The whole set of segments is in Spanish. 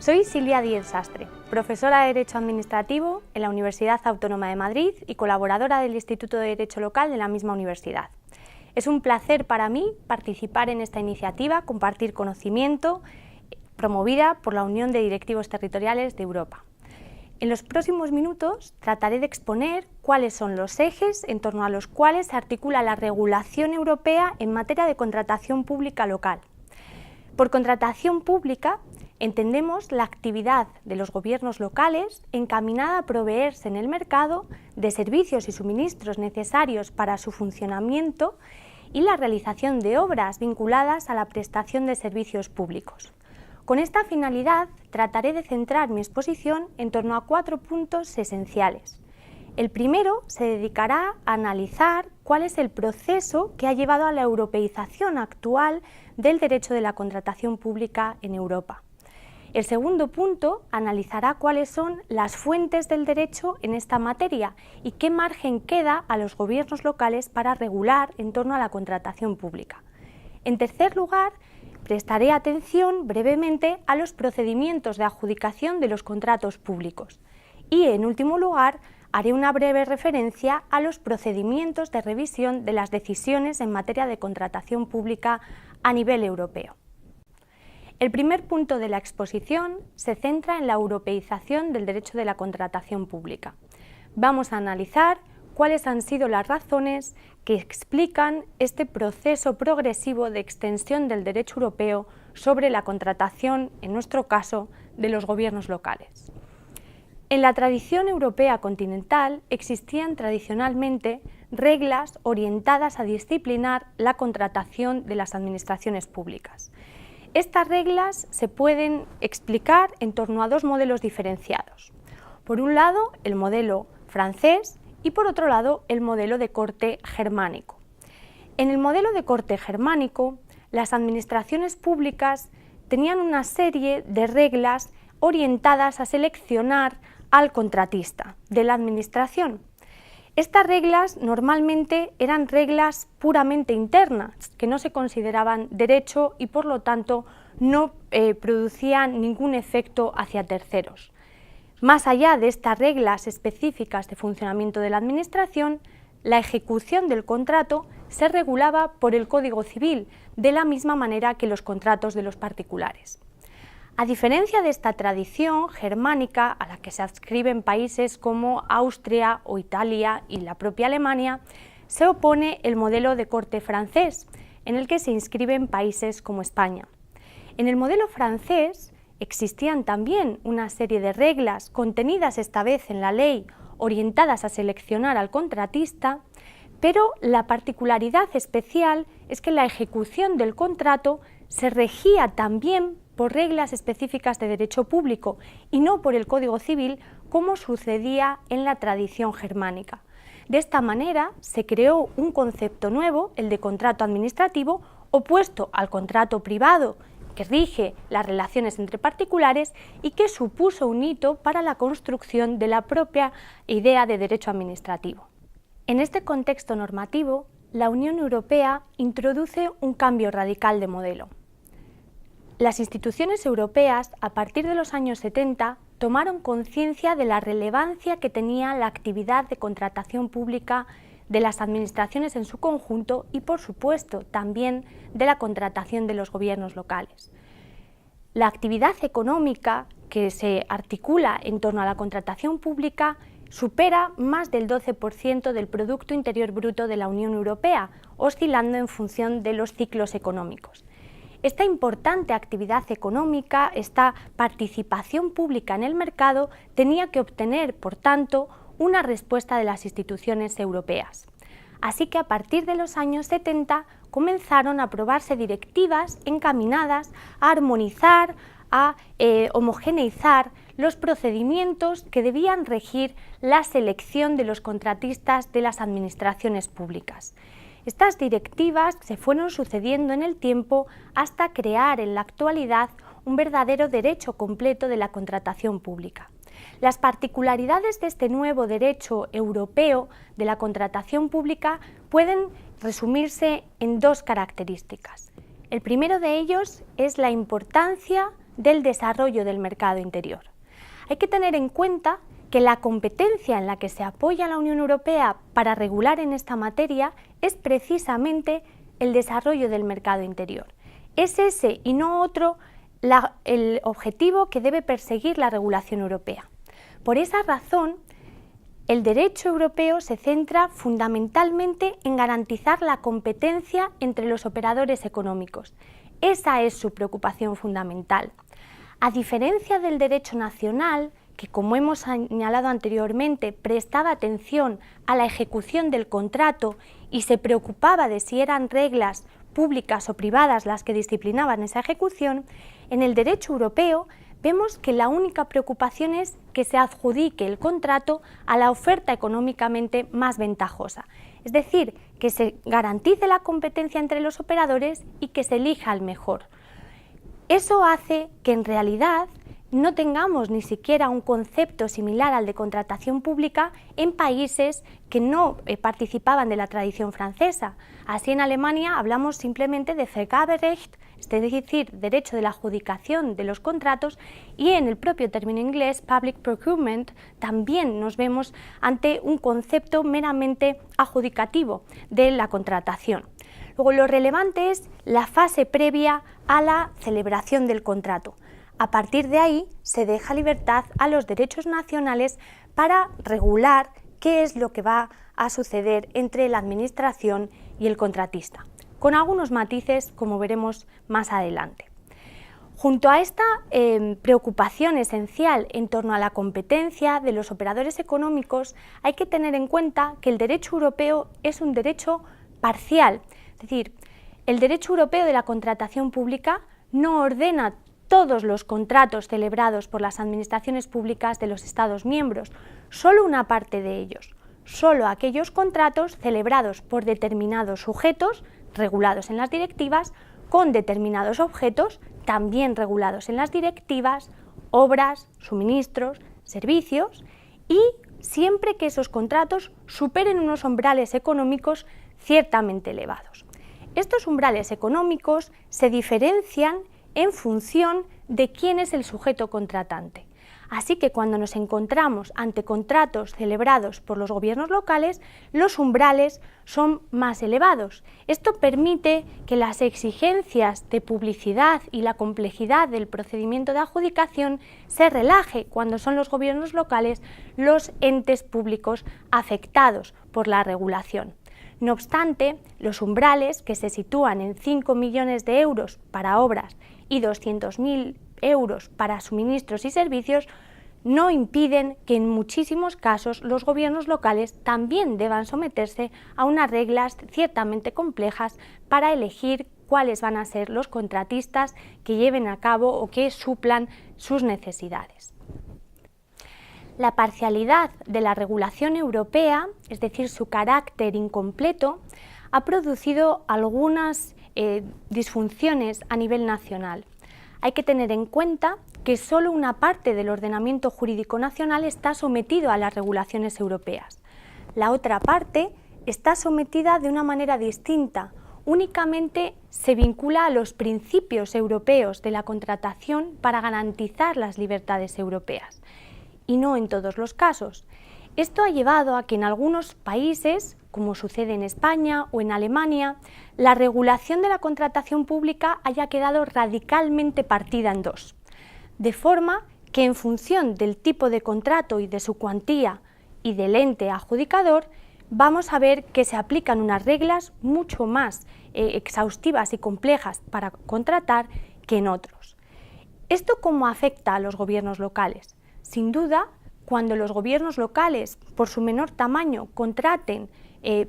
Soy Silvia Díez Sastre, profesora de Derecho Administrativo en la Universidad Autónoma de Madrid y colaboradora del Instituto de Derecho Local de la misma universidad. Es un placer para mí participar en esta iniciativa, compartir conocimiento, promovida por la Unión de Directivos Territoriales de Europa. En los próximos minutos trataré de exponer cuáles son los ejes en torno a los cuales se articula la regulación europea en materia de contratación pública local. Por contratación pública entendemos la actividad de los gobiernos locales encaminada a proveerse en el mercado de servicios y suministros necesarios para su funcionamiento y la realización de obras vinculadas a la prestación de servicios públicos. Con esta finalidad trataré de centrar mi exposición en torno a 4 puntos esenciales. El primero se dedicará a analizar cuál es el proceso que ha llevado a la europeización actual del derecho de la contratación pública en Europa. El segundo punto analizará cuáles son las fuentes del derecho en esta materia y qué margen queda a los gobiernos locales para regular en torno a la contratación pública. En tercer lugar, prestaré atención brevemente a los procedimientos de adjudicación de los contratos públicos. Y, en último lugar, haré una breve referencia a los procedimientos de revisión de las decisiones en materia de contratación pública a nivel europeo. El primer punto de la exposición se centra en la europeización del derecho de la contratación pública. Vamos a analizar cuáles han sido las razones que explican este proceso progresivo de extensión del derecho europeo sobre la contratación, en nuestro caso, de los gobiernos locales. En la tradición europea continental existían tradicionalmente reglas orientadas a disciplinar la contratación de las administraciones públicas. Estas reglas se pueden explicar en torno a dos modelos diferenciados. Por un lado, el modelo francés y por otro lado, el modelo de corte germánico. En el modelo de corte germánico, las administraciones públicas tenían una serie de reglas orientadas a seleccionar al contratista de la administración. Estas reglas normalmente eran reglas puramente internas, que no se consideraban derecho y por lo tanto no producían ningún efecto hacia terceros. Más allá de estas reglas específicas de funcionamiento de la Administración, la ejecución del contrato se regulaba por el Código Civil, de la misma manera que los contratos de los particulares. A diferencia de esta tradición germánica, a la que se adscriben países como Austria o Italia y la propia Alemania, se opone el modelo de corte francés, en el que se inscriben países como España. En el modelo francés, existían también una serie de reglas contenidas esta vez en la ley orientadas a seleccionar al contratista, pero la particularidad especial es que la ejecución del contrato se regía también por reglas específicas de derecho público y no por el Código Civil como sucedía en la tradición germánica. De esta manera se creó un concepto nuevo, el de contrato administrativo, opuesto al contrato privado que rige las relaciones entre particulares y que supuso un hito para la construcción de la propia idea de derecho administrativo. En este contexto normativo, la Unión Europea introduce un cambio radical de modelo. Las instituciones europeas, a partir de los años 70, tomaron conciencia de la relevancia que tenía la actividad de contratación pública de las administraciones en su conjunto y, por supuesto, también de la contratación de los gobiernos locales. La actividad económica que se articula en torno a la contratación pública supera más del 12% del Producto Interior Bruto de la Unión Europea, oscilando en función de los ciclos económicos. Esta importante actividad económica, esta participación pública en el mercado, tenía que obtener, por tanto, una respuesta de las instituciones europeas. Así que a partir de los años 70 comenzaron a aprobarse directivas encaminadas a armonizar, a homogeneizar los procedimientos que debían regir la selección de los contratistas de las administraciones públicas. Estas directivas se fueron sucediendo en el tiempo hasta crear en la actualidad un verdadero derecho completo de la contratación pública. Las particularidades de este nuevo derecho europeo de la contratación pública pueden resumirse en dos características. El primero de ellos es la importancia del desarrollo del mercado interior. Hay que tener en cuenta que la competencia en la que se apoya la Unión Europea para regular en esta materia es precisamente el desarrollo del mercado interior. Es ese y no otro el objetivo que debe perseguir la regulación europea. Por esa razón, el derecho europeo se centra fundamentalmente en garantizar la competencia entre los operadores económicos. Esa es su preocupación fundamental. A diferencia del derecho nacional, que como hemos señalado anteriormente, prestaba atención a la ejecución del contrato y se preocupaba de si eran reglas públicas o privadas las que disciplinaban esa ejecución, en el derecho europeo vemos que la única preocupación es que se adjudique el contrato a la oferta económicamente más ventajosa, es decir, que se garantice la competencia entre los operadores y que se elija al mejor. Eso hace que en realidad no tengamos ni siquiera un concepto similar al de contratación pública en países que no participaban de la tradición francesa. Así en Alemania hablamos simplemente de Vergaberecht, es decir, derecho de la adjudicación de los contratos, y en el propio término inglés, public procurement, también nos vemos ante un concepto meramente adjudicativo de la contratación. Luego, lo relevante es la fase previa a la celebración del contrato. A partir de ahí se deja libertad a los derechos nacionales para regular qué es lo que va a suceder entre la administración y el contratista, con algunos matices, como veremos más adelante. Junto a esta preocupación esencial en torno a la competencia de los operadores económicos, hay que tener en cuenta que el derecho europeo es un derecho parcial, es decir, el derecho europeo de la contratación pública no ordena todos los contratos celebrados por las administraciones públicas de los Estados miembros, solo una parte de ellos, solo aquellos contratos celebrados por determinados sujetos regulados en las directivas, con determinados objetos también regulados en las directivas, obras, suministros, servicios, y siempre que esos contratos superen unos umbrales económicos ciertamente elevados. Estos umbrales económicos se diferencian en función de quién es el sujeto contratante. Así que cuando nos encontramos ante contratos celebrados por los gobiernos locales, los umbrales son más elevados. Esto permite que las exigencias de publicidad y la complejidad del procedimiento de adjudicación se relaje cuando son los gobiernos locales los entes públicos afectados por la regulación. No obstante, los umbrales, que se sitúan en 5 millones de euros para obras y 200.000 euros para suministros y servicios, no impiden que en muchísimos casos los gobiernos locales también deban someterse a unas reglas ciertamente complejas para elegir cuáles van a ser los contratistas que lleven a cabo o que suplan sus necesidades. La parcialidad de la regulación europea, es decir, su carácter incompleto, ha producido algunas disfunciones a nivel nacional. Hay que tener en cuenta que solo una parte del ordenamiento jurídico nacional está sometido a las regulaciones europeas. La otra parte está sometida de una manera distinta, únicamente se vincula a los principios europeos de la contratación para garantizar las libertades europeas, y no en todos los casos. Esto ha llevado a que en algunos países, como sucede en España o en Alemania, la regulación de la contratación pública haya quedado radicalmente partida en dos, de forma que en función del tipo de contrato y de su cuantía y del ente adjudicador, vamos a ver que se aplican unas reglas mucho más exhaustivas y complejas para contratar que en otros. ¿Esto cómo afecta a los gobiernos locales? Sin duda, cuando los gobiernos locales, por su menor tamaño, contraten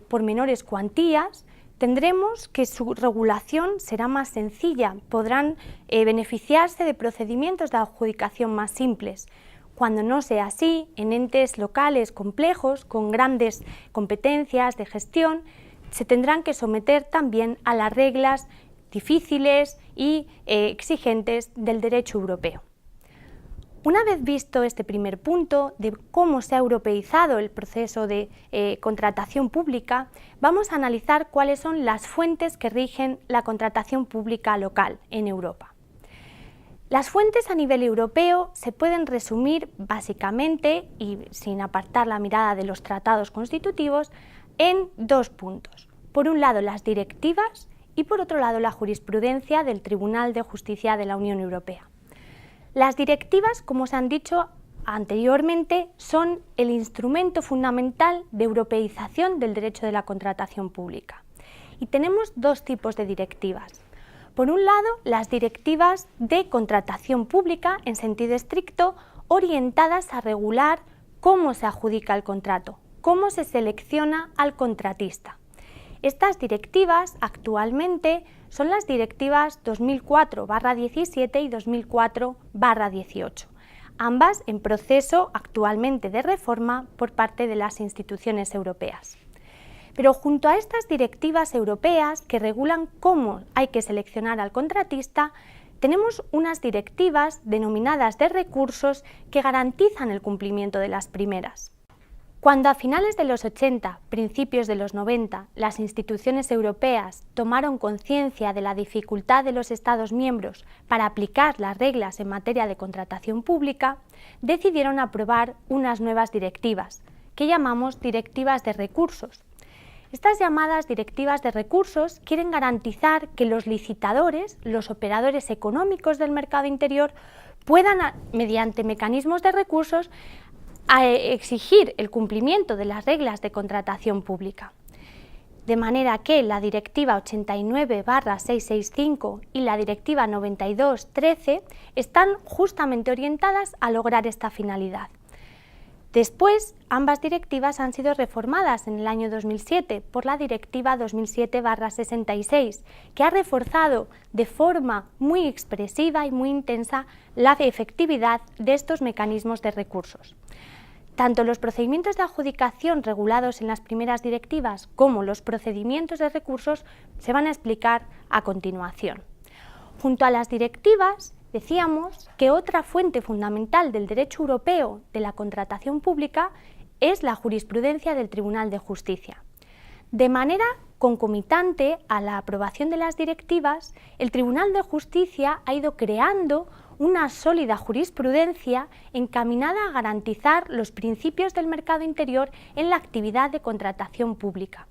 por menores cuantías, tendremos que su regulación será más sencilla, podrán beneficiarse de procedimientos de adjudicación más simples. Cuando no sea así, en entes locales complejos, con grandes competencias de gestión, se tendrán que someter también a las reglas difíciles y exigentes del derecho europeo. Una vez visto este primer punto de cómo se ha europeizado el proceso de contratación pública, vamos a analizar cuáles son las fuentes que rigen la contratación pública local en Europa. Las fuentes a nivel europeo se pueden resumir básicamente, y sin apartar la mirada de los tratados constitutivos, en dos puntos. Por un lado, las directivas y por otro lado, la jurisprudencia del Tribunal de Justicia de la Unión Europea. Las directivas, como os han dicho anteriormente, son el instrumento fundamental de europeización del derecho de la contratación pública. Y tenemos dos tipos de directivas. Por un lado, las directivas de contratación pública, en sentido estricto, orientadas a regular cómo se adjudica el contrato, cómo se selecciona al contratista. Estas directivas actualmente son las directivas 2004/17 y 2004/18, ambas en proceso actualmente de reforma por parte de las instituciones europeas. Pero junto a estas directivas europeas que regulan cómo hay que seleccionar al contratista, tenemos unas directivas denominadas de recursos que garantizan el cumplimiento de las primeras. Cuando a finales de los 80, principios de los 90, las instituciones europeas tomaron conciencia de la dificultad de los Estados miembros para aplicar las reglas en materia de contratación pública, decidieron aprobar unas nuevas directivas, que llamamos directivas de recursos. Estas llamadas directivas de recursos quieren garantizar que los licitadores, los operadores económicos del mercado interior, puedan, mediante mecanismos de recursos, exigir el cumplimiento de las reglas de contratación pública. De manera que la Directiva 89/665 y la Directiva 92/13 están justamente orientadas a lograr esta finalidad. Después, ambas directivas han sido reformadas en el año 2007 por la Directiva 2007/66, que ha reforzado de forma muy expresiva y muy intensa la efectividad de estos mecanismos de recursos. Tanto los procedimientos de adjudicación regulados en las primeras directivas como los procedimientos de recursos se van a explicar a continuación. Junto a las directivas, decíamos que otra fuente fundamental del derecho europeo de la contratación pública es la jurisprudencia del Tribunal de Justicia. De manera concomitante a la aprobación de las directivas, el Tribunal de Justicia ha ido creando una sólida jurisprudencia encaminada a garantizar los principios del mercado interior en la actividad de contratación pública.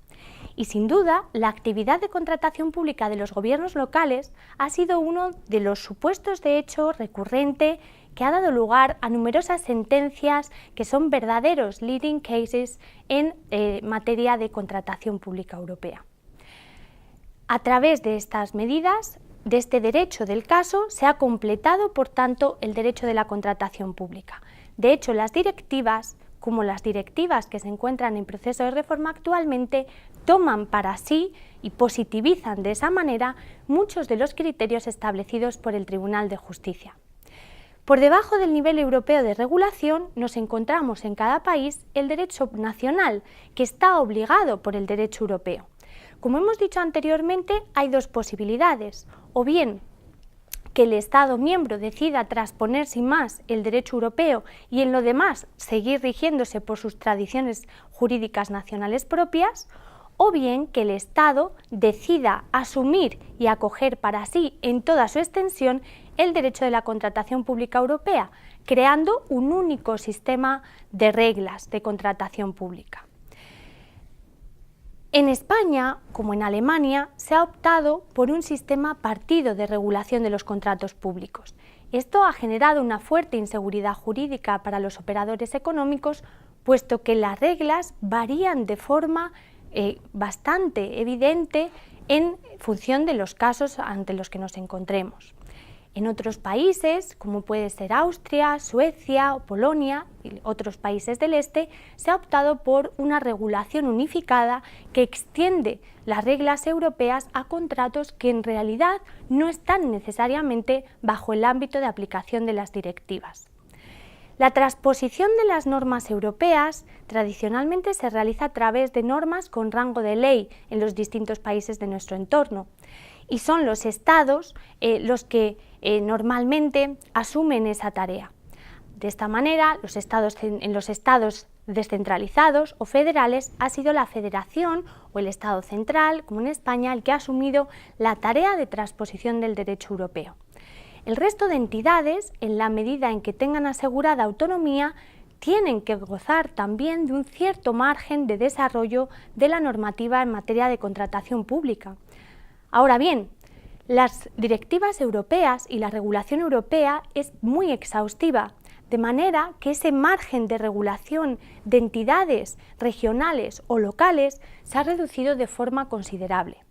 Y sin duda, la actividad de contratación pública de los gobiernos locales ha sido uno de los supuestos de hecho recurrente que ha dado lugar a numerosas sentencias que son verdaderos leading cases en materia de contratación pública europea. A través de estas medidas, de este derecho del caso, se ha completado, por tanto, el derecho de la contratación pública. De hecho, las directivas, como las directivas que se encuentran en proceso de reforma actualmente, toman para sí y positivizan de esa manera muchos de los criterios establecidos por el Tribunal de Justicia. Por debajo del nivel europeo de regulación nos encontramos en cada país el derecho nacional, que está obligado por el derecho europeo. Como hemos dicho anteriormente, hay dos posibilidades, o bien que el Estado miembro decida trasponer sin más el derecho europeo y en lo demás seguir rigiéndose por sus tradiciones jurídicas nacionales propias, o bien que el Estado decida asumir y acoger para sí en toda su extensión el derecho de la contratación pública europea, creando un único sistema de reglas de contratación pública. En España, como en Alemania, se ha optado por un sistema partido de regulación de los contratos públicos. Esto ha generado una fuerte inseguridad jurídica para los operadores económicos, puesto que las reglas varían de forma bastante evidente en función de los casos ante los que nos encontremos. En otros países, como puede ser Austria, Suecia o Polonia y otros países del este, se ha optado por una regulación unificada que extiende las reglas europeas a contratos que en realidad no están necesariamente bajo el ámbito de aplicación de las directivas. La transposición de las normas europeas tradicionalmente se realiza a través de normas con rango de ley en los distintos países de nuestro entorno, y son los Estados los que normalmente asumen esa tarea. De esta manera, en los estados descentralizados o federales ha sido la Federación o el Estado central, como en España, el que ha asumido la tarea de transposición del derecho europeo. El resto de entidades, en la medida en que tengan asegurada autonomía, tienen que gozar también de un cierto margen de desarrollo de la normativa en materia de contratación pública. Ahora bien, las directivas europeas y la regulación europea es muy exhaustiva, de manera que ese margen de regulación de entidades regionales o locales se ha reducido de forma considerable.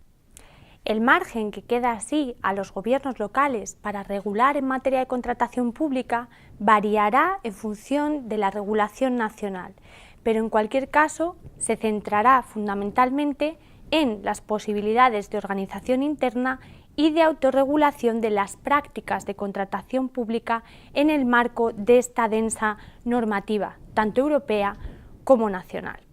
El margen que queda así a los gobiernos locales para regular en materia de contratación pública variará en función de la regulación nacional, pero en cualquier caso se centrará fundamentalmente en las posibilidades de organización interna y de autorregulación de las prácticas de contratación pública en el marco de esta densa normativa, tanto europea como nacional.